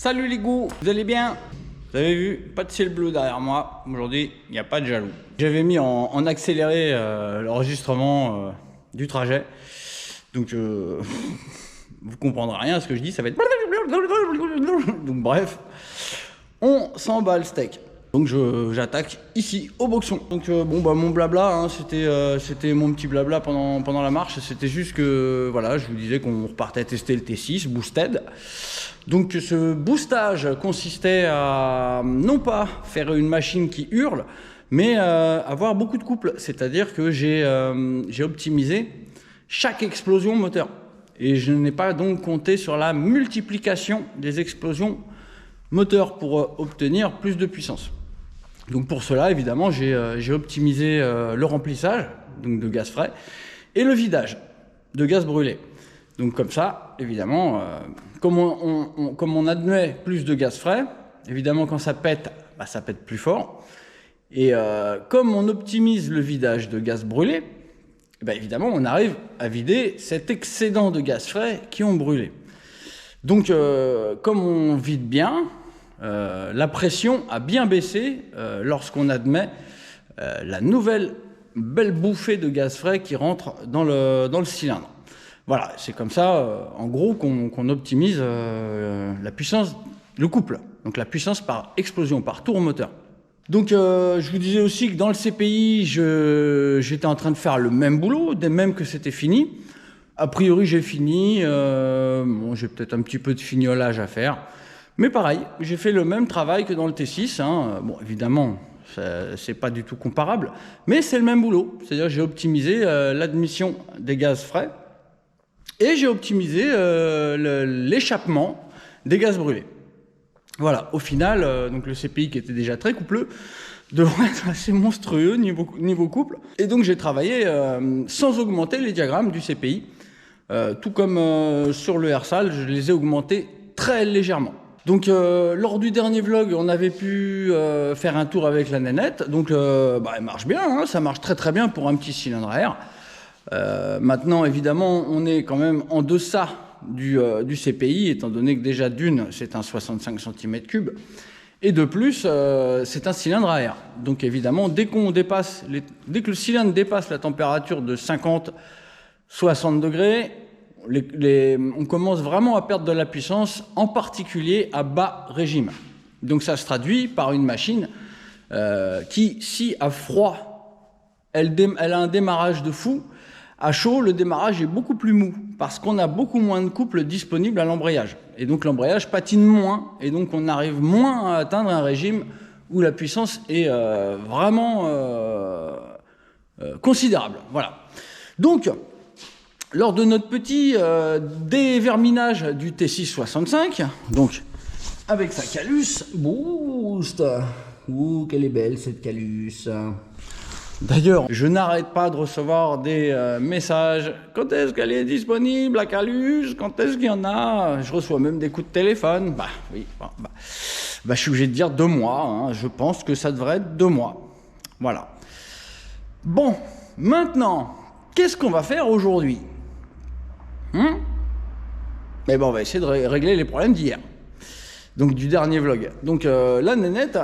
Salut les goûts, vous allez bien? Vous avez vu, pas de ciel bleu derrière moi. Aujourd'hui, il n'y a pas de jaloux. J'avais mis en accéléré l'enregistrement du trajet. Donc, vous comprendrez rien à ce que je dis, ça va être... Donc bref, on s'en bat le steak. Donc j'attaque ici au boxon. Donc mon blabla, hein, c'était mon petit blabla pendant la marche. C'était juste que voilà, je vous disais qu'on repartait tester le T6 boosted. Donc ce boostage consistait à non pas faire une machine qui hurle, mais avoir beaucoup de couples. C'est-à-dire que j'ai optimisé chaque explosion moteur. Et je n'ai pas donc compté sur la multiplication des explosions moteurs pour obtenir plus de puissance. Donc pour cela, évidemment, j'ai optimisé le remplissage donc de gaz frais et le vidage de gaz brûlé. Donc comme ça, évidemment, comme on admet plus de gaz frais, évidemment quand ça pète, bah, ça pète plus fort. Et comme on optimise le vidage de gaz brûlé, bah, évidemment on arrive à vider cet excédent de gaz frais qui ont brûlé. Donc comme on vide bien, la pression a bien baissé lorsqu'on admet la nouvelle belle bouffée de gaz frais qui rentre dans le cylindre. Voilà, c'est comme ça, en gros, qu'on optimise la puissance, le couple, donc la puissance par explosion, par tour moteur. Donc je vous disais aussi que dans le CPI, j'étais en train de faire le même boulot, dès même que c'était fini. A priori, j'ai fini, bon, j'ai peut-être un petit peu de fignolage à faire. Mais pareil, j'ai fait le même travail que dans le T6. Hein. Bon, évidemment, c'est pas du tout comparable, mais c'est le même boulot. C'est-à-dire que j'ai optimisé l'admission des gaz frais et j'ai optimisé l'échappement des gaz brûlés. Voilà, au final, donc le CPI qui était déjà très coupleux devrait être assez monstrueux niveau couple. Et donc j'ai travaillé sans augmenter les diagrammes du CPI. Tout comme sur le RSAL, je les ai augmentés très légèrement. Donc lors du dernier vlog, on avait pu faire un tour avec la nénette. Donc elle marche bien, hein, ça marche très très bien pour un petit cylindre à air. Maintenant, évidemment, on est quand même en deçà du CPI, étant donné que déjà d'une, c'est un 65 cm3. Et de plus, c'est un cylindre à air. Donc évidemment, dès que le cylindre dépasse la température de 50-60 degrés, on commence vraiment à perdre de la puissance, en particulier à bas régime. Donc ça se traduit par une machine qui, si à froid, elle a un démarrage de fou, à chaud, le démarrage est beaucoup plus mou, parce qu'on a beaucoup moins de couples disponibles à l'embrayage. Et donc l'embrayage patine moins, et donc on arrive moins à atteindre un régime où la puissance est vraiment considérable. Voilà. Donc, lors de notre petit déverminage du T665, donc avec sa calus boost, ouh, qu'elle est belle cette calus. D'ailleurs, je n'arrête pas de recevoir des messages. Quand est-ce qu'elle est disponible, la calus? Quand est-ce qu'il y en a? Je reçois même des coups de téléphone. Bah oui, je suis obligé de dire 2 mois. Hein. Je pense que ça devrait être 2 mois. Voilà. Bon, maintenant, qu'est-ce qu'on va faire aujourd'hui? Mais bon, on va essayer de régler les problèmes d'hier. Donc du dernier vlog. Donc la nénette,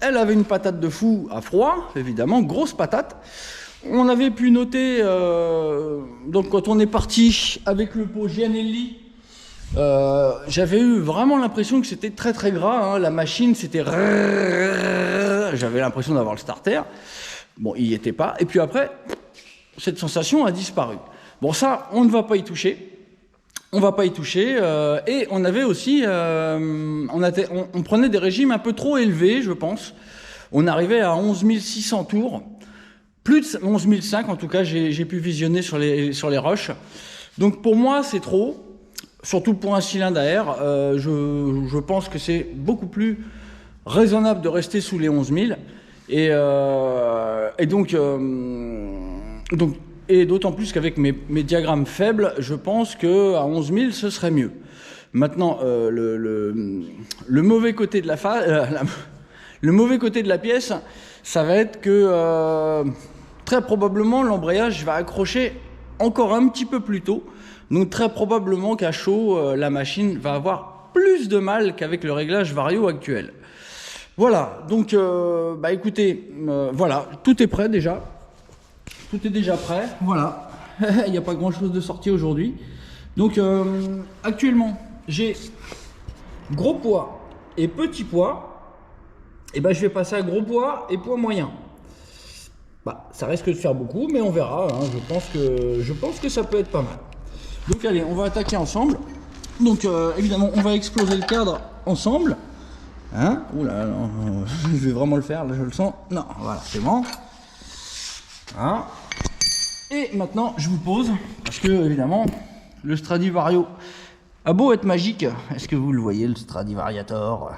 elle avait une patate de fou à froid, évidemment, grosse patate. On avait pu noter, donc quand on est parti avec le pot Gianelli, j'avais eu vraiment l'impression que c'était très très gras. Hein. La machine, c'était... J'avais l'impression d'avoir le starter. Bon, il n'y était pas. Et puis après, cette sensation a disparu. Bon, ça, on ne va pas y toucher. On va pas y toucher. Et on avait aussi... on prenait des régimes un peu trop élevés, je pense. On arrivait à 11 600 tours. Plus de 11 500, en tout cas, j'ai pu visionner sur les rushs. Donc pour moi, c'est trop. Surtout pour un cylindre à air. Je pense que c'est beaucoup plus raisonnable de rester sous les 11 000. Et d'autant plus qu'avec mes diagrammes faibles, je pense qu'à 11 000, ce serait mieux. Maintenant, le mauvais côté de le mauvais côté de la pièce, ça va être que très probablement l'embrayage va accrocher encore un petit peu plus tôt. Donc très probablement qu'à chaud, la machine va avoir plus de mal qu'avec le réglage vario actuel. Voilà, donc bah écoutez, voilà, tout est prêt déjà. Tout est déjà prêt, voilà. Il n'y a pas grand chose de sorti aujourd'hui. Donc actuellement, j'ai gros poids et petit poids. Et ben je vais passer à gros poids et poids moyen. Bah, ça risque de faire beaucoup, mais on verra. Hein. Je pense que ça peut être pas mal. Donc allez, on va attaquer ensemble. Donc évidemment, on va exploser le cadre ensemble. Hein? Oula, non, je vais vraiment le faire, là je le sens. Non, voilà, c'est bon. Voilà. Et maintenant, je vous pose, parce que évidemment, le Stradivario a beau être magique. Est-ce que vous le voyez, le Stradivariator?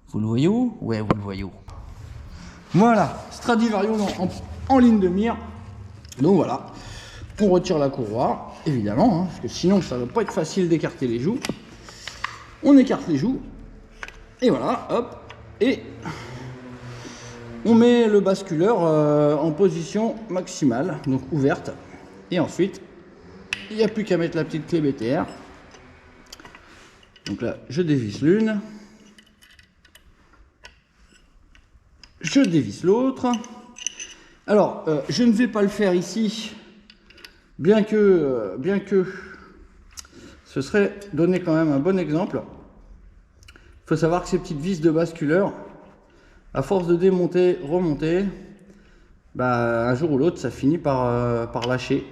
Vous le voyez où? Ouais, vous le voyez où? Voilà, Stradivario en ligne de mire. Donc voilà, on retire la courroie, évidemment, hein, parce que sinon ça va pas être facile d'écarter les joues. On écarte les joues, et voilà, hop, et on met le basculeur en position maximale, donc ouverte. Et ensuite, il n'y a plus qu'à mettre la petite clé BTR. Donc là, je dévisse l'une. Je dévisse l'autre. Alors, je ne vais pas le faire ici, bien que ce serait donner quand même un bon exemple. Il faut savoir que ces petites vis de basculeur, à force de démonter, remonter, bah, un jour ou l'autre, ça finit par lâcher.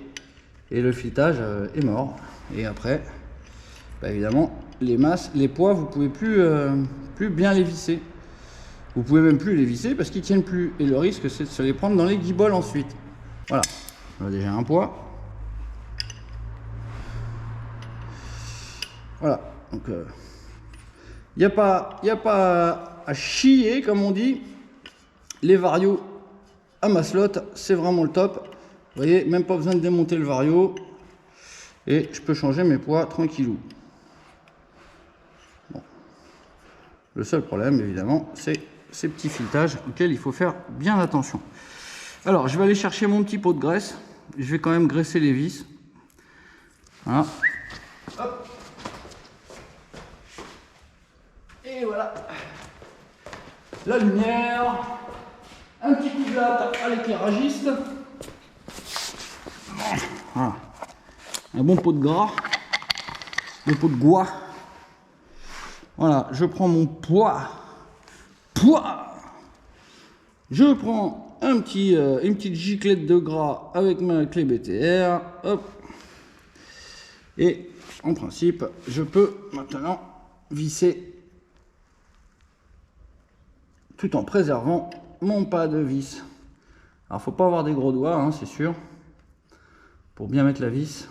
Et le filetage est mort. Et après, bah, évidemment, les masses, les poids, vous pouvez plus bien les visser. Vous pouvez même plus les visser parce qu'ils tiennent plus. Et le risque, c'est de se les prendre dans les guiboles ensuite. Voilà. On a déjà un poids. Voilà. Donc, il n'y a pas à chier, comme on dit. Les varios à ma slot, c'est vraiment le top. Vous voyez, même pas besoin de démonter le vario. Et je peux changer mes poids tranquillou. Bon. Le seul problème, évidemment, c'est ces petits filetages auxquels il faut faire bien attention. Alors, je vais aller chercher mon petit pot de graisse. Je vais quand même graisser les vis. Voilà. Hop. Et voilà. La lumière. Un petit coup de latte à l'éclairagiste. Voilà. Un bon pot de gras. Le pot de gois. Voilà, je prends mon poids. Je prends une petite giclette de gras avec ma clé BTR, hop, et en principe je peux maintenant visser tout en préservant mon pas de vis. Alors faut pas avoir des gros doigts, hein, c'est sûr, pour bien mettre la vis.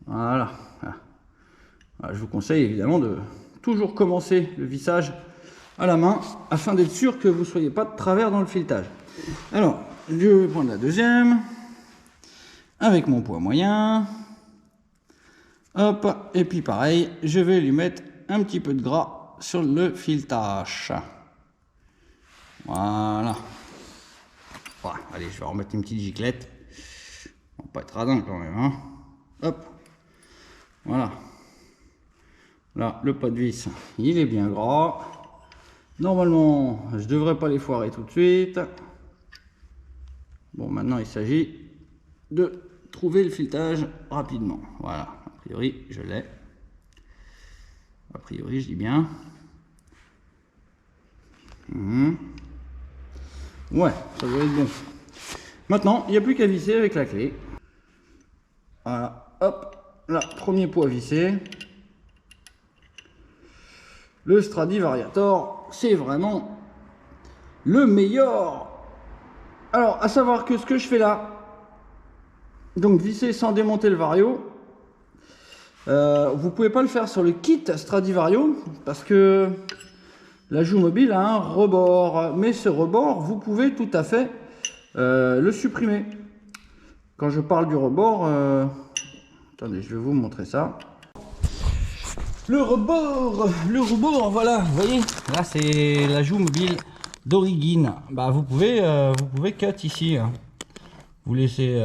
Voilà. Je vous conseille évidemment de toujours commencer le vissage à la main afin d'être sûr que vous ne soyez pas de travers dans le filetage. Alors, je vais prendre la deuxième avec mon poids moyen. Hop, et puis pareil, je vais lui mettre un petit peu de gras sur le filetage. Voilà. Voilà. Allez, je vais remettre une petite giclette. On va pas être radin quand même. Hein. Hop. Voilà. Là, le pas de vis, il est bien gras. Normalement, je ne devrais pas les foirer tout de suite. Bon, maintenant, il s'agit de trouver le filetage rapidement. Voilà, a priori, je l'ai. A priori, je dis bien. Ouais, ça doit être bon. Maintenant, il n'y a plus qu'à visser avec la clé. Voilà, hop, là, premier poids vissé. Le Stradivariator, c'est vraiment le meilleur. Alors, à savoir que ce que je fais là, donc visser sans démonter le vario, vous pouvez pas le faire sur le kit Stradivario parce que la joue mobile a un rebord. Mais ce rebord, vous pouvez tout à fait le supprimer. Quand je parle du rebord, attendez, je vais vous montrer ça. Le rebord, voilà, vous voyez, là c'est la joue mobile d'Origin. Bah vous pouvez cut ici. Hein. Vous laissez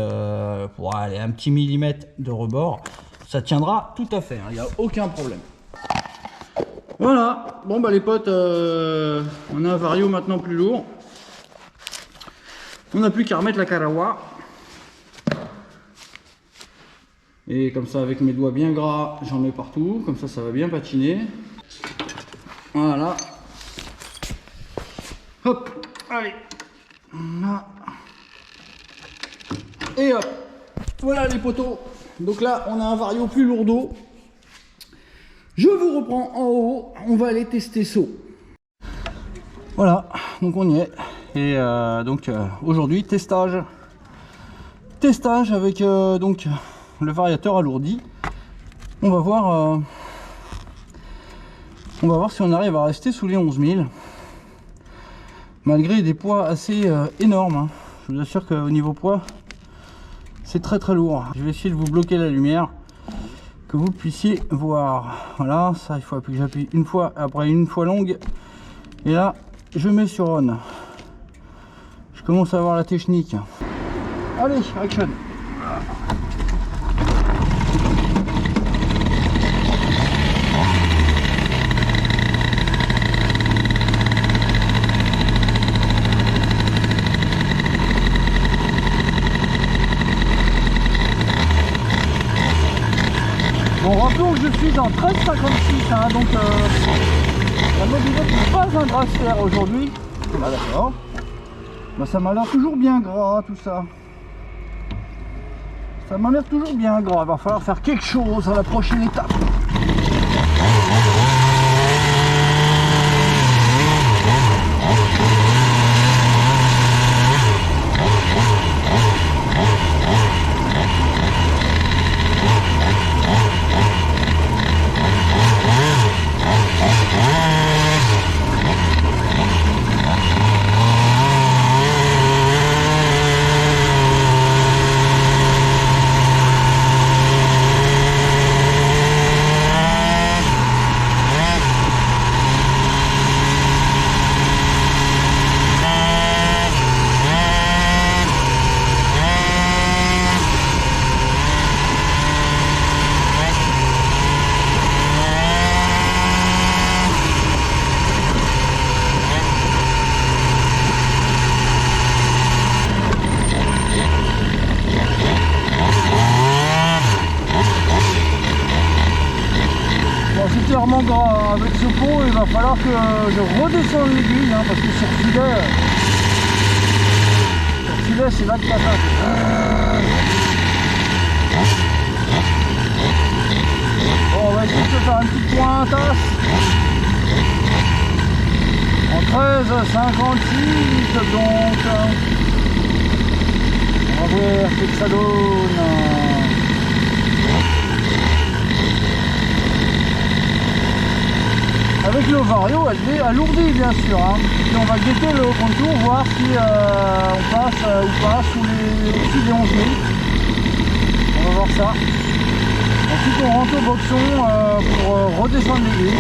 pour aller un petit millimètre de rebord. ça tiendra tout à fait, il n'y a aucun problème. Voilà, bon bah les potes, on a un vario maintenant plus lourd. On n'a plus qu'à remettre la Karawa. Et comme ça, avec mes doigts bien gras, j'en mets partout. Comme ça va bien patiner. Voilà. Hop, allez. Là. Et hop. Voilà les poteaux. Donc là, on a un vario plus lourdeau. Je vous reprends en haut. On va aller tester saut. Voilà, donc on y est. Et aujourd'hui, testage avec donc le variateur alourdi. On va voir si on arrive à rester sous les 11 000 malgré des poids assez énormes, hein. Je vous assure qu'au niveau poids c'est très lourd. Je vais essayer de vous bloquer la lumière, que vous puissiez voir. Voilà, ça il faut appuyer, j'appuie une fois, après une fois longue, et là je mets sur on. Je commence à voir la technique. Allez, action. Bon, rappelons que je suis en 13,56, hein, donc la mobilette n'est pas un dragster aujourd'hui. Ah, d'accord. Bah, ça m'a l'air toujours bien gras tout ça. Ça m'a l'air toujours bien gras. Il va falloir faire quelque chose à la prochaine étape. Clairement gras avec ce pot, il va falloir que je redescende l'aiguille, hein, parce que sur filet c'est là que ça passe. Bon, on va essayer de faire une petite pointasse en 13,56, donc on va voir ce que ça donne. Avec le vario, elle est alourdie bien sûr, hein. Et on va guetter le contour, voir si on passe ou pas au-dessus des 11 000. On va voir ça. Ensuite on rentre au boxon pour redescendre l'aiguille.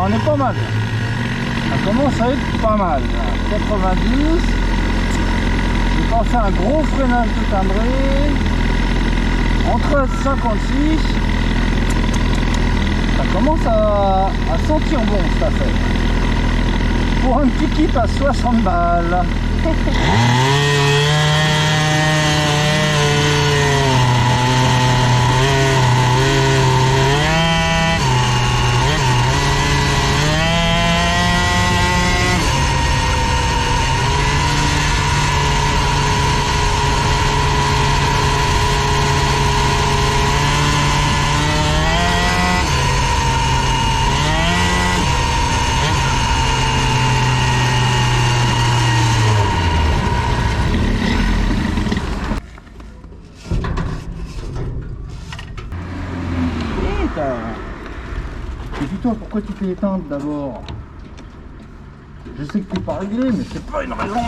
On est pas mal, ça commence à être pas mal. 90, j'ai pensé à un gros freinage de timbré en 13,56. Ça commence à sentir bon cette affaire pour un petit kit à 60 balles. Et puis toi, pourquoi tu fais éteindre d'abord? Je sais que tu pas réglé, mais c'est pas une raison.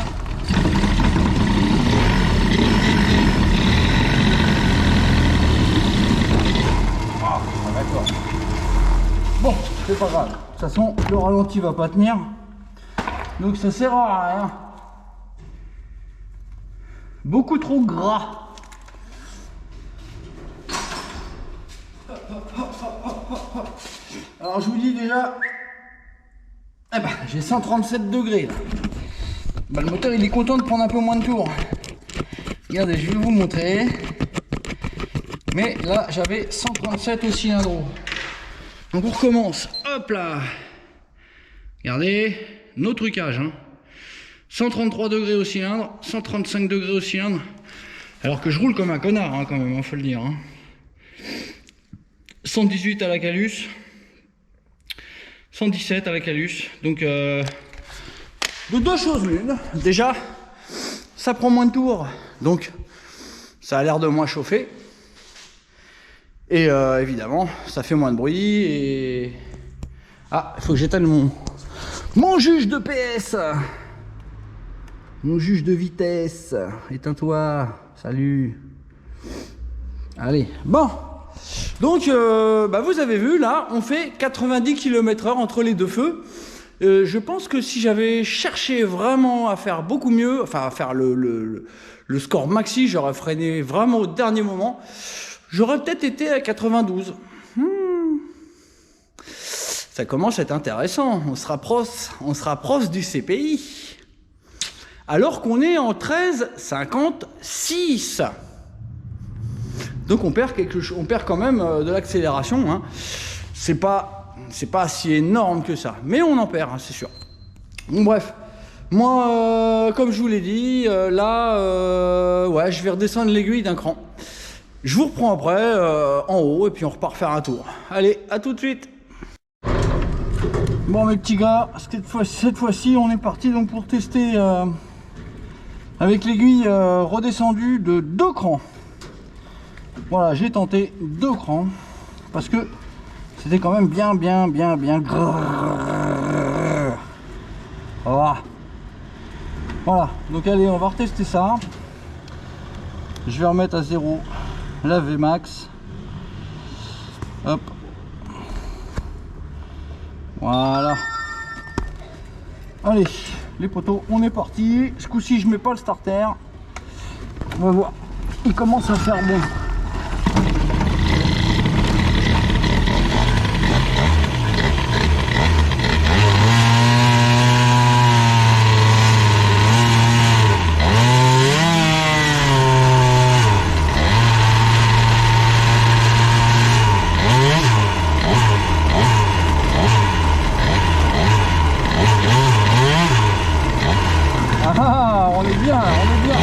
Ah, d'accord. Bon, c'est pas grave. De toute façon, le ralenti va pas tenir. Donc ça sert à rien. Beaucoup trop gras. Alors je vous dis déjà, eh ben, j'ai 137 degrés là. Ben, le moteur il est content de prendre un peu moins de tours. Regardez, je vais vous montrer. Mais là j'avais 137 au cylindre. Donc on recommence. Hop là. Regardez, nos trucages. Hein. 133 degrés au cylindre, 135 degrés au cylindre. Alors que je roule comme un connard hein, quand même, hein, faut le dire. Hein. 118 à la calus. 117 à la calus. Donc de deux choses l'une. Déjà, ça prend moins de tours. Donc ça a l'air de moins chauffer. Et évidemment, ça fait moins de bruit. Et... ah, il faut que j'éteigne mon juge de PS. Mon juge de vitesse. Éteins-toi. Salut. Allez. Bon. Donc, vous avez vu, là, on fait 90 km/h entre les deux feux. Je pense que si j'avais cherché vraiment à faire beaucoup mieux, enfin à faire le score maxi, j'aurais freiné vraiment au dernier moment, j'aurais peut-être été à 92. Ça commence à être intéressant, on se rapproche du CPI. Alors qu'on est en 13,56. Donc on perd quand même de l'accélération. Hein. C'est pas si énorme que ça, mais on en perd, hein, c'est sûr. Bon bref, moi comme je vous l'ai dit, ouais, je vais redescendre l'aiguille d'un cran. Je vous reprends après en haut et puis on repart faire un tour. Allez, à tout de suite. Bon mes petits gars, cette fois-ci on est parti donc pour tester avec l'aiguille redescendue de 2 crans. Voilà, j'ai tenté 2 crans parce que c'était quand même bien voilà, donc allez, on va retester ça. Je vais remettre à 0 la Vmax. Hop, voilà. Allez les poteaux, on est parti. Ce coup-ci je mets pas le starter. On va voir, il commence à faire bon. Ah, on est bien, on est bien.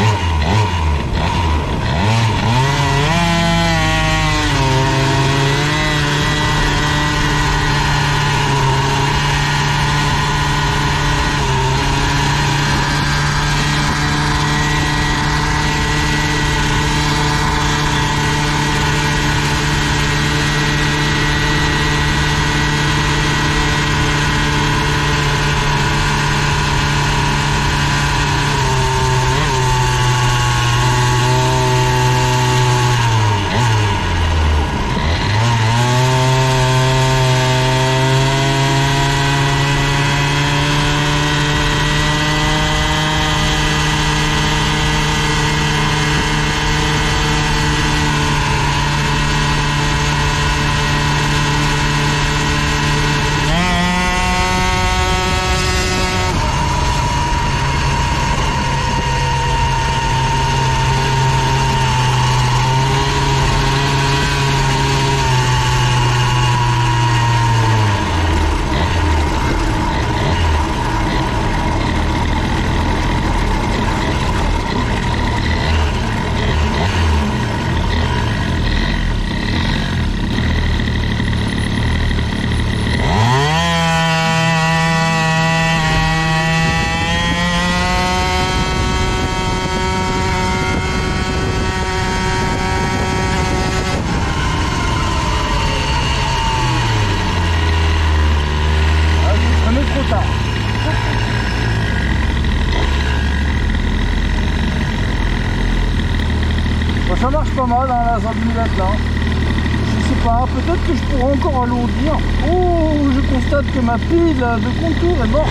pas mal hein, la zambulette là. Je sais pas, peut-être que je pourrais encore alourdir. Oh, je constate que ma pile de contour est morte.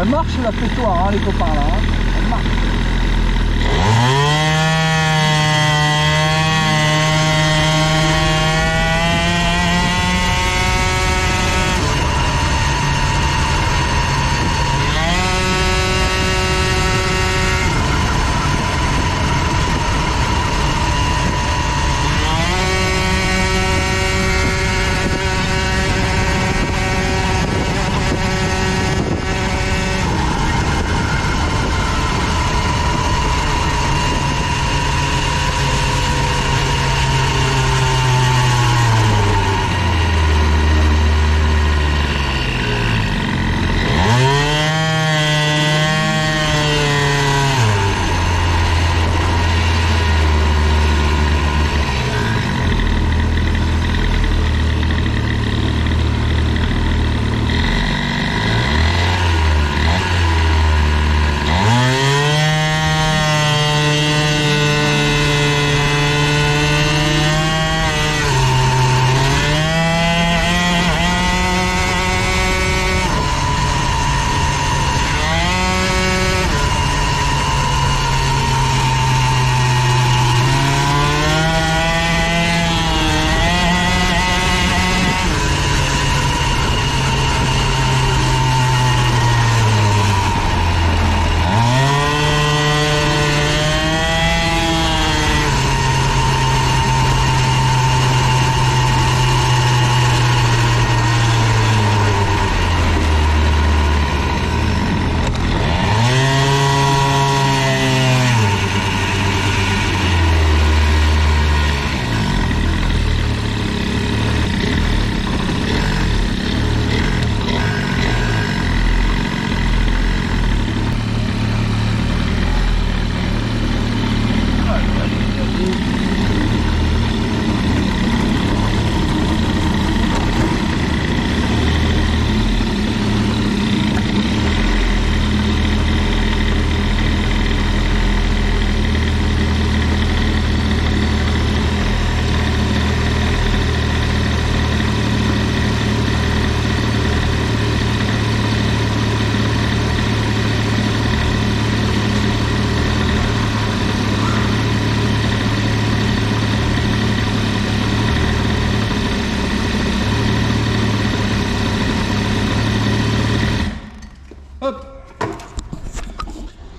Elle marche la pétoire, hein, les copains là. Hein. Elle marche.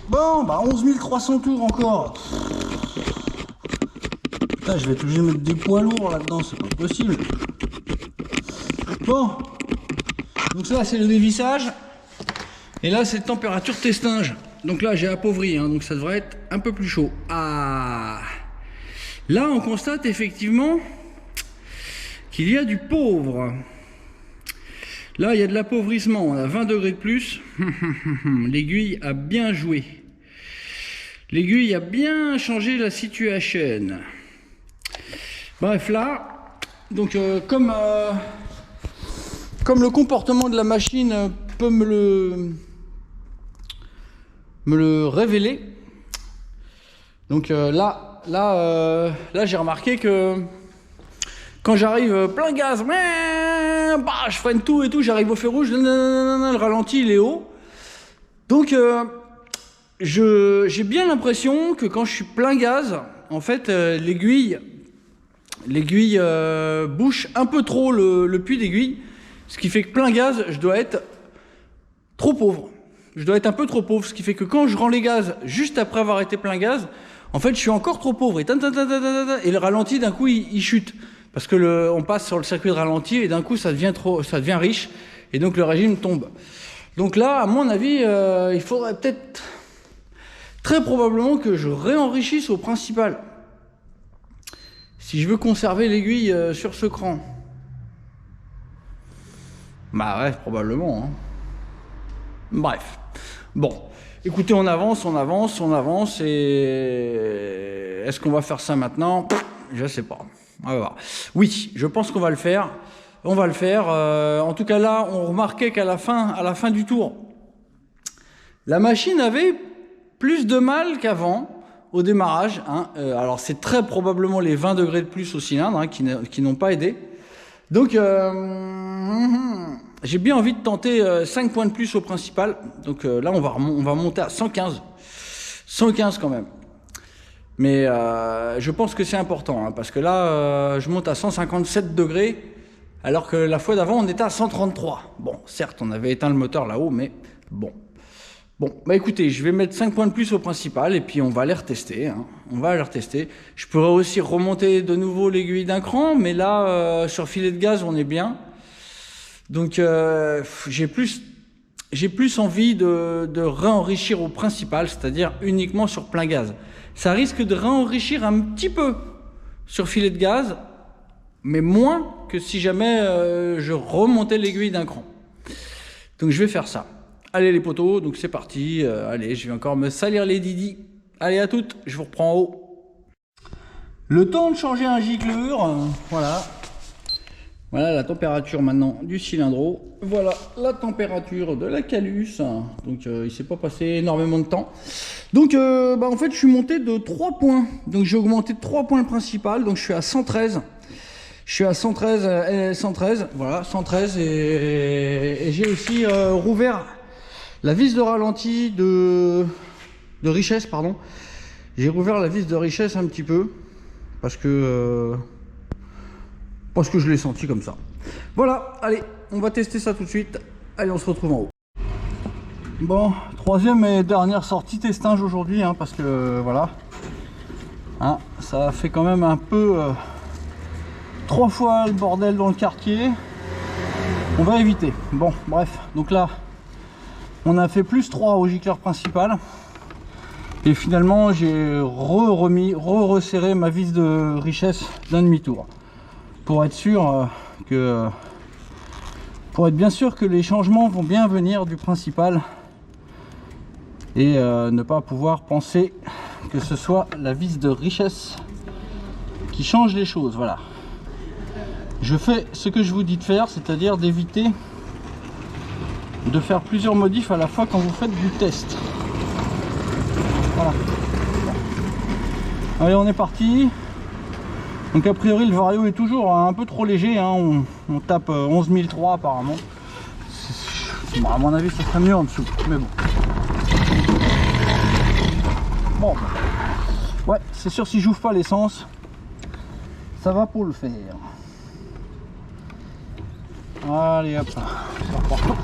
Bon, bah 11 300 tours encore. Putain, je vais être obligé de mettre des poids lourds là-dedans, c'est pas possible. Bon, donc ça c'est le dévissage. Et là c'est température testinge. Donc là j'ai appauvri, hein, donc ça devrait être un peu plus chaud. Ah, là on constate effectivement qu'il y a du pauvre. Là il y a de l'appauvrissement, on a 20 degrés de plus. L'aiguille a bien joué. L'aiguille a bien changé la situation. Bref, là, donc comme le comportement de la machine peut me le révéler, donc là j'ai remarqué que quand j'arrive plein gaz, bah, je freine tout et tout, j'arrive au feu rouge, le ralenti il est haut. Donc j'ai bien l'impression que quand je suis plein gaz, en fait l'aiguille bouche un peu trop le puits d'aiguille, ce qui fait que plein gaz, je dois être trop pauvre. Je dois être un peu trop pauvre, ce qui fait que quand je rends les gaz juste après avoir été plein gaz, en fait je suis encore trop pauvre. Et le ralenti d'un coup il chute. Parce que on passe sur le circuit de ralenti et d'un coup ça devient riche et donc le régime tombe. Donc là, à mon avis, il faudrait peut-être très probablement que je réenrichisse au principal. Si je veux conserver l'aiguille sur ce cran. Bah ouais, probablement. Hein. Bref. Bon. Écoutez, on avance, on avance, on avance et... Est-ce qu'on va faire ça maintenant? Je sais pas. On va voir. Oui, je pense qu'on va le faire. On va le faire. En tout cas là, on remarquait qu'à la fin du tour, la machine avait plus de mal qu'avant au démarrage. Hein. Alors c'est très probablement les 20 degrés de plus au cylindre hein, qui n'ont pas aidé. Donc j'ai bien envie de tenter 5 points de plus au principal. Donc là on va monter à 115. 115 quand même. Mais je pense que c'est important, hein, parce que là, je monte à 157 degrés, alors que la fois d'avant, on était à 133. Bon, certes, on avait éteint le moteur là-haut, mais bon. Bon, bah écoutez, je vais mettre 5 points de plus au principal, et puis on va les retester. Hein. On va les retester. Je pourrais aussi remonter de nouveau l'aiguille d'un cran, mais là, sur filet de gaz, on est bien. Donc, j'ai plus envie de réenrichir au principal, c'est-à-dire uniquement sur plein gaz. Ça risque de réenrichir un petit peu sur filet de gaz, mais moins que si jamais je remontais l'aiguille d'un cran. Donc je vais faire ça. Allez les potos, donc c'est parti. Allez, je vais encore me salir les didis. Allez à toutes, je vous reprends en haut. Le temps de changer un gicleur, voilà. Voilà la température maintenant du cylindro. Voilà la température de la calus. Donc il ne s'est pas passé énormément de temps. Donc en fait je suis monté de 3 points. Donc j'ai augmenté de 3 points le principal. Donc je suis à 113. Je suis à 113, voilà, 113 et j'ai aussi rouvert la vis de ralenti de richesse, pardon. J'ai rouvert la vis de richesse un petit peu parce que je l'ai senti comme ça. Voilà, allez, on va tester ça tout de suite. Allez, on se retrouve en haut. Bon, troisième et dernière sortie testage aujourd'hui, hein, parce que voilà, hein, ça fait quand même un peu 3 fois le bordel dans le quartier. On va éviter. Bon, bref, donc là, on a fait plus 3 au gicleur principal. Et finalement, j'ai resserré ma vis de richesse d'un demi-tour. Pour être sûr pour être bien sûr que les changements vont bien venir du principal et ne pas pouvoir penser que ce soit la vis de richesse qui change les choses. Voilà, je fais ce que je vous dis de faire, c'est-à-dire d'éviter de faire plusieurs modifs à la fois quand vous faites du test. Voilà. Allez, on est parti. Donc a priori le vario est toujours un peu trop léger, hein. On tape 11003 apparemment. Bon, à mon avis ça serait mieux en dessous, mais bon. Bon, ouais, c'est sûr, si j'ouvre pas l'essence, ça va pour le faire. Allez hop, ça repart.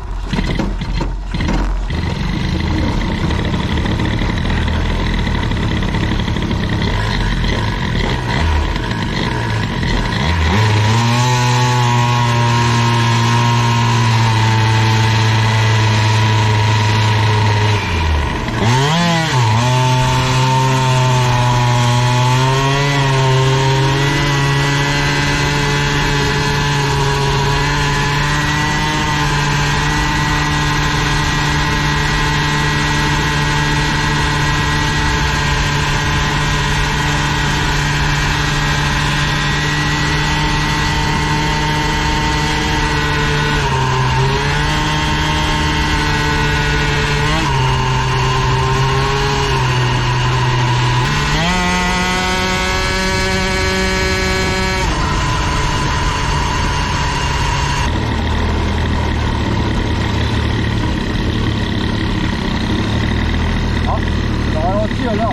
A l'air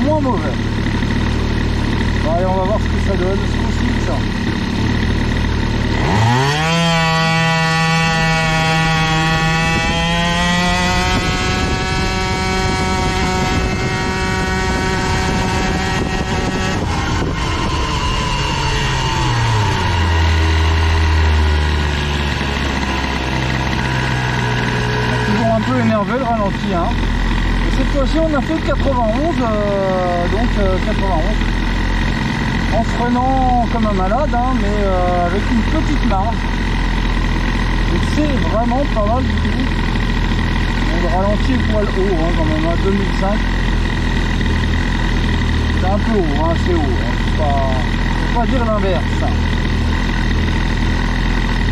moins mauvais. Bon, allez, on va voir ce que ça donne, ce qu'on switch. Toujours un peu énervé le ralenti, hein. Cette fois-ci on a fait 91, donc 91 en se freinant comme un malade, hein, mais avec une petite marge. Et c'est vraiment pas mal du tout. On le ralentit poil haut hein, quand même, à 2005. C'est un peu haut, hein, c'est haut. Hein. Faut pas dire l'inverse.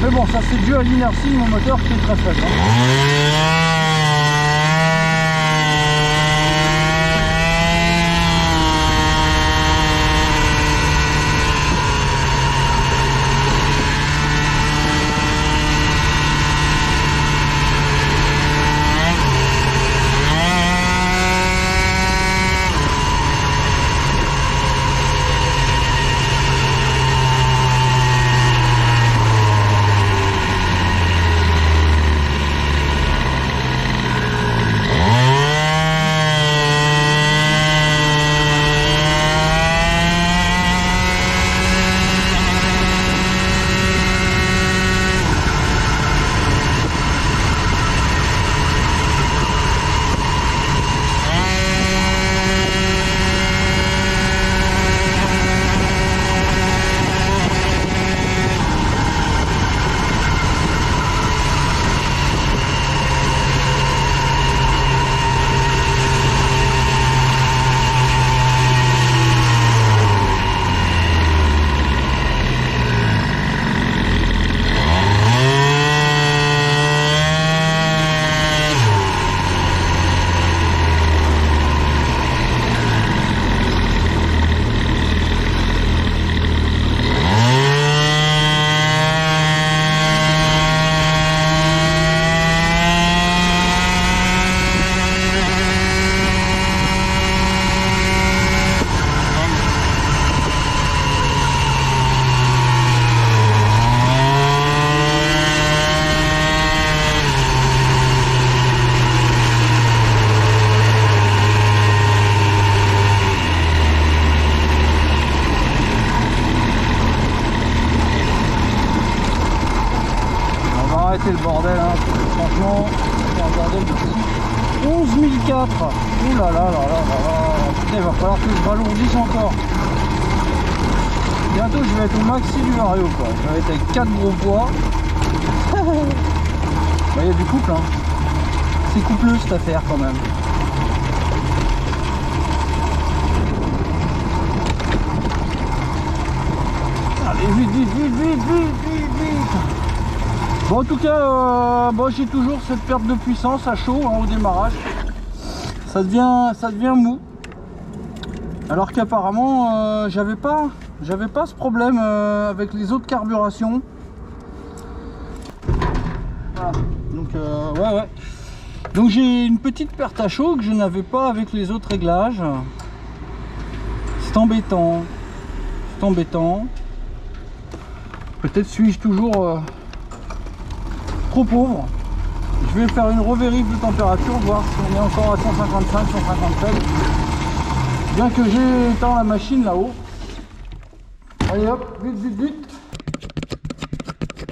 Mais bon, ça c'est dû à l'inertie de mon moteur qui est très faible. Hein. Le bordel hein. Franchement c'est un bordel de fou. 11 004. Ouh là là là là là. Putain, il va falloir que je ralourdisse encore. Bientôt je vais être au maxi du Vario quoi. Je vais être avec 4 gros poids. Il y a du couple hein. C'est coupleux cette affaire quand même. Allez vite vite vite vite vite vite vite. Bon, en tout cas, j'ai toujours cette perte de puissance à chaud hein, au démarrage. Ça devient mou. Alors qu'apparemment, j'avais pas ce problème avec les autres carburations. Voilà. Donc, ouais. Donc j'ai une petite perte à chaud que je n'avais pas avec les autres réglages. C'est embêtant. C'est embêtant. Peut-être suis-je toujours... trop pauvre. Je vais faire une revérif de température, voir si on est encore à 155, 157. Bien que j'ai éteint la machine là-haut. Allez hop, vite, vite, vite.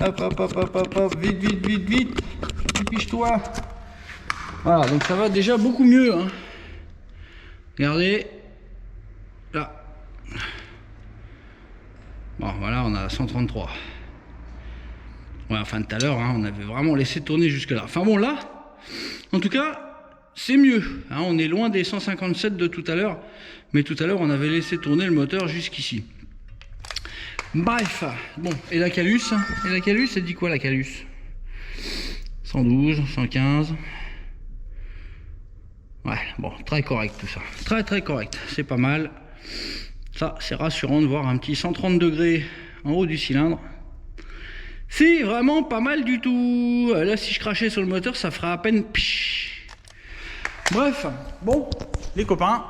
Hop, hop, hop, hop, hop, hop, vite, vite, vite, vite. Dépêche-toi. Voilà, donc ça va déjà beaucoup mieux. Hein. Regardez. Là. Bon, voilà, on a 133. Ouais, enfin tout à l'heure, hein, on avait vraiment laissé tourner jusque là. Enfin bon, là, en tout cas, c'est mieux. Hein, on est loin des 157 de tout à l'heure. Mais tout à l'heure, on avait laissé tourner le moteur jusqu'ici. Bref, bon, et la Calus? Et la Calus, elle dit quoi la Calus? 112, 115. Ouais, bon, très correct tout ça. Très très correct, c'est pas mal. Ça, c'est rassurant de voir un petit 130 degrés en haut du cylindre. C'est vraiment pas mal du tout. Là, si je crachais sur le moteur, ça ferait à peine psh. Bref, bon, les copains,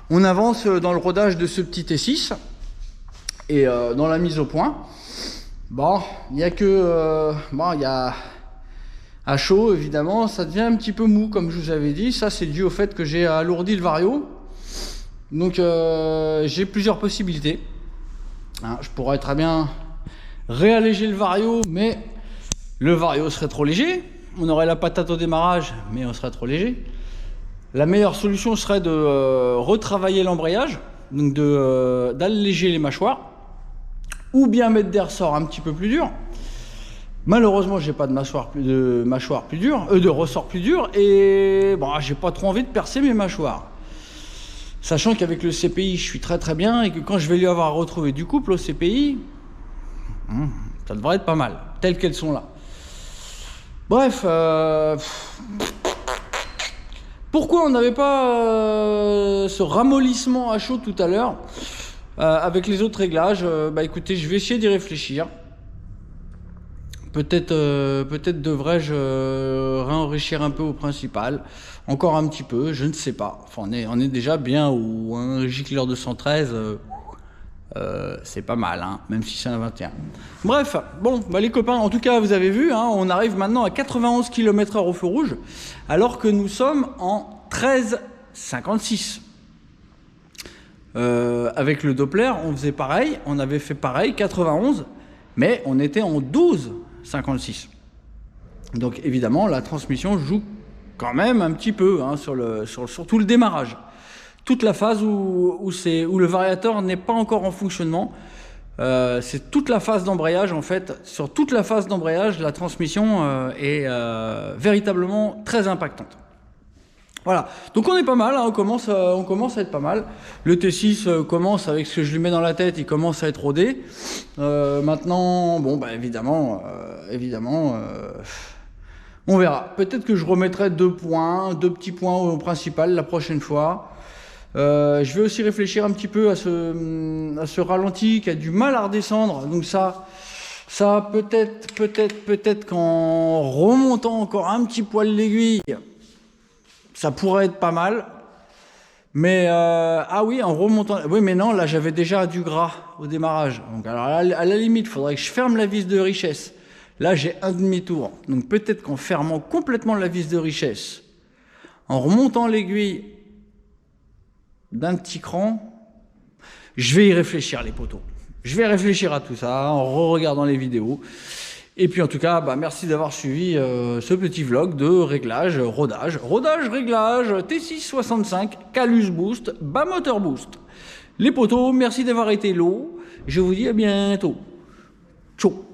on avance dans le rodage de ce petit T6 et dans la mise au point. Bon, il n'y a que... il y a à chaud, évidemment, ça devient un petit peu mou, comme je vous avais dit. Ça, c'est dû au fait que j'ai alourdi le Vario. Donc, j'ai plusieurs possibilités. Hein, je pourrais très bien... réalléger le Vario, mais le Vario serait trop léger. On aurait la patate au démarrage, mais on serait trop léger. La meilleure solution serait de retravailler l'embrayage, donc d'alléger les mâchoires, ou bien mettre des ressorts un petit peu plus durs. Malheureusement, j'ai pas de mâchoire plus dure, de ressort plus dur, et bon, j'ai pas trop envie de percer mes mâchoires. Sachant qu'avec le CPI, je suis très très bien, et que quand je vais lui avoir retrouvé du couple au CPI, ça devrait être pas mal, telles qu'elles sont là. Bref, pourquoi on n'avait pas ce ramollissement à chaud tout à l'heure avec les autres réglages? Bah écoutez, je vais essayer d'y réfléchir. Peut-être devrais-je réenrichir un peu au principal, encore un petit peu, je ne sais pas. Enfin, on est déjà bien où un gicleur 213, c'est pas mal, hein, même si c'est un 21. Bref, bon, bah les copains, en tout cas, vous avez vu, hein, on arrive maintenant à 91 km/h au feu rouge, alors que nous sommes en 13,56. Avec le Doppler, on faisait pareil, on avait fait pareil, 91, mais on était en 12,56. Donc évidemment, la transmission joue quand même un petit peu, hein, surtout le démarrage. Toute la phase où le variateur n'est pas encore en fonctionnement, c'est toute la phase d'embrayage en fait. Sur toute la phase d'embrayage, la transmission est véritablement très impactante. Voilà, donc on est pas mal, hein, on commence à être pas mal. Le T6 commence, avec ce que je lui mets dans la tête, il commence à être rodé. Maintenant, bon, bah évidemment, on verra. Peut-être que je remettrai deux petits points au principal la prochaine fois. Je vais aussi réfléchir un petit peu à ce ralenti qui a du mal à redescendre. Donc ça peut-être qu'en remontant encore un petit poil l'aiguille, ça pourrait être pas mal. Mais ah oui, en remontant, oui, mais non, là j'avais déjà du gras au démarrage. Donc alors à la limite, il faudrait que je ferme la vis de richesse. Là j'ai un demi-tour. Donc peut-être qu'en fermant complètement la vis de richesse, en remontant l'aiguille d'un petit cran, je vais y réfléchir les poteaux. Je vais réfléchir à tout ça en re-regardant les vidéos. Et puis en tout cas, bah, merci d'avoir suivi ce petit vlog de réglage, rodage, réglage, T665, Calus Boost, bas moteur boost. Les poteaux, merci d'avoir été là. Je vous dis à bientôt. Ciao.